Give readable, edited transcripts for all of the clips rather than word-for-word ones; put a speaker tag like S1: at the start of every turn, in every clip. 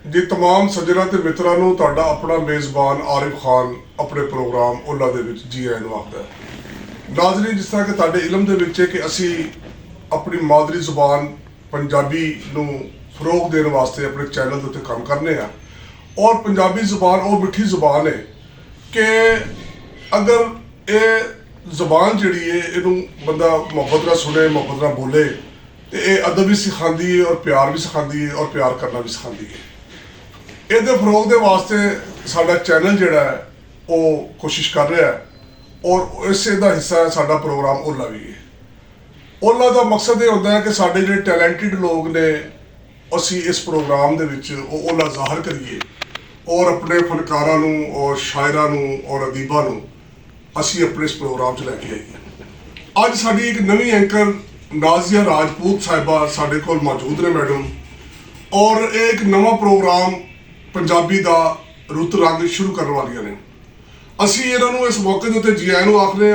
S1: जी तमाम सज्जना ते मित्रां नूं तुहाडा अपना मेज़बान आरिफ खान अपने प्रोग्राम ओला दे विच जी आइयां नूं आखदा है। नाज़रीन, जिस तरह कि तुहाडे इलम दे विच है कि असी अपनी मादरी ज़ुबान पंजाबी नूं फरोग देने वास्ते अपने चैनल के उत्ते काम करने हैं और पंजाबी ज़ुबान वो मिठी ज़ुबान है कि अगर ये ज़ुबान जिहड़ी है इनू बंदा मुहब्बत नाल सुने, मुहब्बत नाल बोले तो ये अदब भी सिखाती है और प्यार भी सिखाती है और प्यार करना भी सिखाती है। ਇਹਦੇ ਫਰੋਗ ਦੇ ਵਾਸਤੇ ਸਾਡਾ ਚੈਨਲ ਜਿਹੜਾ ਹੈ ਉਹ ਕੋਸ਼ਿਸ਼ ਕਰ ਰਿਹਾ ਹੈ ਔਰ ਇਸੇ ਦਾ ਹਿੱਸਾ ਹੈ ਸਾਡਾ ਪ੍ਰੋਗਰਾਮ ਓਲਾ ਵੀ ਹੈ। ਓਲਾ ਦਾ ਮਕਸਦ ਇਹ ਹੁੰਦਾ ਹੈ ਕਿ ਸਾਡੇ ਜਿਹੜੇ ਟੈਲੈਂਟਡ ਲੋਕ ਨੇ ਅਸੀਂ ਇਸ ਪ੍ਰੋਗਰਾਮ ਦੇ ਵਿੱਚ ਉਹ ਓਲਾ ਜ਼ਾਹਰ ਕਰੀਏ ਔਰ ਆਪਣੇ ਫਨਕਾਰਾਂ ਨੂੰ ਔਰ ਸ਼ਾਇਰਾਂ ਨੂੰ ਔਰ ਅਦੀਬਾਂ ਨੂੰ ਅਸੀਂ ਆਪਣੇ ਇਸ ਪ੍ਰੋਗਰਾਮ 'ਚ ਲੈ ਕੇ ਆਈਏ। ਅੱਜ ਸਾਡੀ ਇੱਕ ਨਵੀਂ ਐਂਕਰ ਨਾਜ਼ੀਆ ਰਾਜਪੂਤ ਸਾਹਿਬਾ ਸਾਡੇ ਕੋਲ ਮੌਜੂਦ ਨੇ ਮੈਡਮ, ਔਰ ਇਹ ਇੱਕ ਨਵਾਂ ਪ੍ਰੋਗਰਾਮ पंजाबी का रुत रंग शुरू करने वालियां ने। असी इन्हों इस मौके के उत्ते जी आए नूं आखने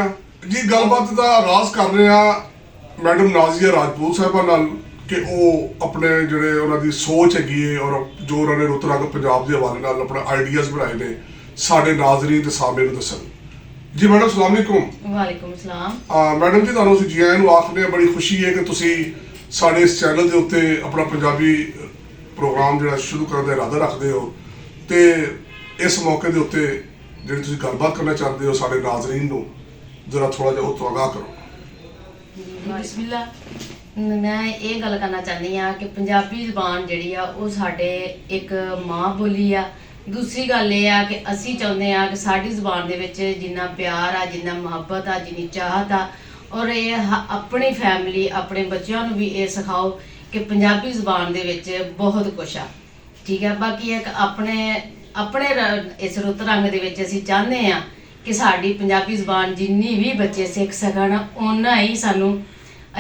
S1: जी गलबात का आगाज़ कर रहे हैं मैडम नाज़िया राजपूत साहिबा नाल कि वो अपने जिहड़े उन्हां दी सोच हैगी है और जो उन्होंने रुत रंग पंजाब के हवाले नाल अपने आइडियाज़ बनाए ने साडे नाज़रीन ते सामने नूं दस्सण। जी मैडम अस्सलाम वालेकुम।
S2: वालेकुम सलाम।
S1: मैडम जी तुहानूं असीं जी आए नूं आखने बड़ी खुशी है कि तुसीं साडे इस चैनल के उत्ते अपना पंजाबी प्रोग्राम जो शुरू करने का इरादा रखते हो तो इस मौके के उत्ते जी तुम गलबात करना चाहते हो साढ़े नाजरीन को जरा थोड़ा जहा उतो आगाह करो।
S2: बिस्मिल्ला, मैं ये गल करना चाहती हाँ कि पंजाबी ज़बान जी वो साढ़े एक माँ बोली आ। दूसरी गल ये आ कि असी चाहते हैं कि साड़ी ज़बान के जिन्ना प्यार आ, जिन्ना मुहब्बत आ, जिन्नी चाहत आ, और ये अपनी फैमिली अपने बच्चों को भी ये सिखाओ कि पंजाबी ज़बान दे विच बहुत कुछ आ। ठीक है, बाकी एक अपने अपने इस रुत रंग दे विच असीं चाहते हैं कि साडी पंजाबी ज़बान जिन्नी भी बच्चे सीख सकन उन्ना ही सानू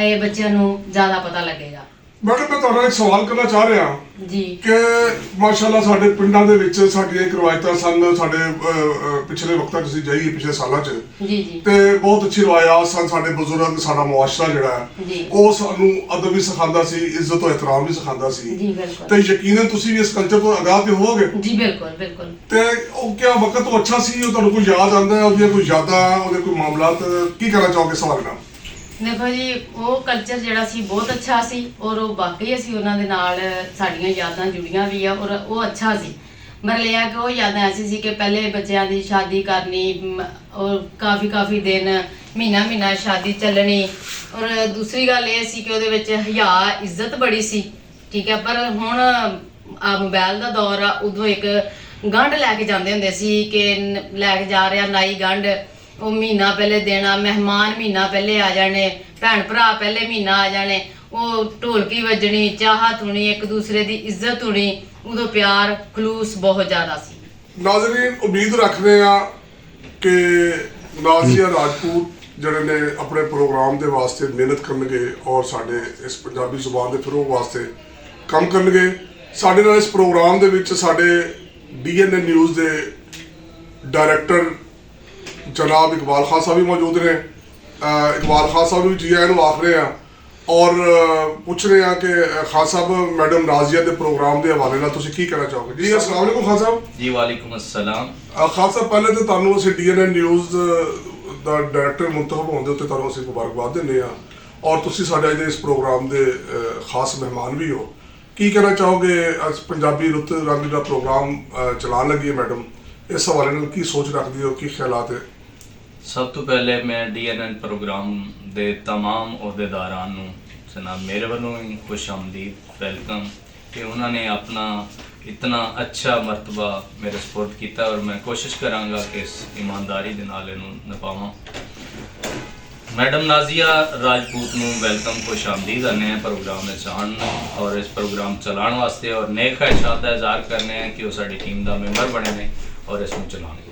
S2: ये बच्चों नू ज़्यादा पता लगेगा।
S1: मैडम मैं तुहाडा एक सवाल करना चाह रहा
S2: जी
S1: कि माशाअल्लाह साडे पिंडां दे विच साडीआं एक रवायतां सन साडे पिछले वक्तां 'च असीं जाइए पिछले सालां 'च
S2: जी जी
S1: ते बहुत अच्छी रवायात सन। साडे बुजुर्ग साडा मुआशरा जिहड़ा
S2: जी
S1: है वो सानू अदब भी सिखांदा सी, इज्जत और एहतराम भी सिखांदा सी।
S2: जी बिल्कुल।
S1: ते यकीनन तुसीं भी इस कल्चर तो आगाह ते होवोगे।
S2: जी बिल्कुल बिल्कुल।
S1: ते ओ क्या वक्त तो अच्छा सी, ओ तुहानू कोई याद आंदा है ओहदियां कोई यादां ओहदे कोई मामलात की कहना चाहोगे सवाल नाल?
S2: देखो जी, वो कल्चर जिहड़ा सी बहुत अच्छा सी और वो वाकई असीं उन्हां दे नाल साडीआं यादां जुड़ियां भी आ और वो अच्छा सी। मतलब यह कि वो यादां ऐसी सी कि पहले बच्चों की शादी करनी और काफ़ी दिन महीना महीना शादी चलनी, और दूसरी गल ये सी कि उहदे विच हया इज्जत बड़ी सी। ठीक है, पर हुण मोबाइल का दौर आ, उदों एक गंढ लैके जाते हुंदे सी कि लैके जा रहा नाई गंढ, वो महीना पहले देना, मेहमान महीना पहले आ जाने, भैन भरा पहले महीना आ जाने, वो ढोलकी वजनी, चाहत होनी, एक दूसरे की इज्जत होनी, उदों प्यार खलूस बहुत ज़्यादा सी।
S1: नाज़रीन, उम्मीद रखते हैं कि नाज़िया राजपूत जिहड़े ने अपने प्रोग्राम के वास्ते मेहनत करनगे और साडे इस पंजाबी ज़ुबान के फरोग वास्ते काम करनगे। साडे नाल इस प्रोग्राम दे विच साडे DNN न्यूज़ के डायरैक्टर जनाब इकबाल खान साहब भी मौजूद ने। इकबाल खान साहब भी जी आए आख रहे हैं और पूछ रहे हैं कि खान साहब मैडम नाज़िया के प्रोग्राम के हवाले नाल तुसीं की कहना चाहोगे? जी अस्सलाम वालेकुम खान साहब।
S3: जी वालेकुम अस्सलाम।
S1: खान साहब पहले तो तुहानूं असीं DNN न्यूज़ दा डायरैक्टर मुंतखब होने उत्ते तुहानूं असीं मुबारकबाद दिंदे हां और तुसीं साडे अज दे इस प्रोग्राम के खास मेहमान भी हो। की कहना चाहोगे अज पंजाबी रुत रंग का प्रोग्राम चलान लगी है मैडम, इस हवाले नाल की सोच रखदी हो, की ख्यालात है?
S3: सब तो पहले मैं DNN प्रोग्राम दे तमाम अहदेदारां नूं जनाब मेरे वालों ही खुश आमदीद वेलकम कि उन्होंने अपना इतना अच्छा मरतबा मेरे सपोर्ट किया और मैं कोशिश करांगा कि इस ईमानदारी दे नाल इहनूं निभावां। मैडम नाज़िया राजपूत नूं वेलकम खुश आमदीद आने हैं प्रोग्राम में आन और इस प्रोग्राम चलाने वास्ते और नेक ख्वाहिशात का इज़हार करने हैं कि वो साडी टीम का मैंबर बने ने और इसनूं चलाने।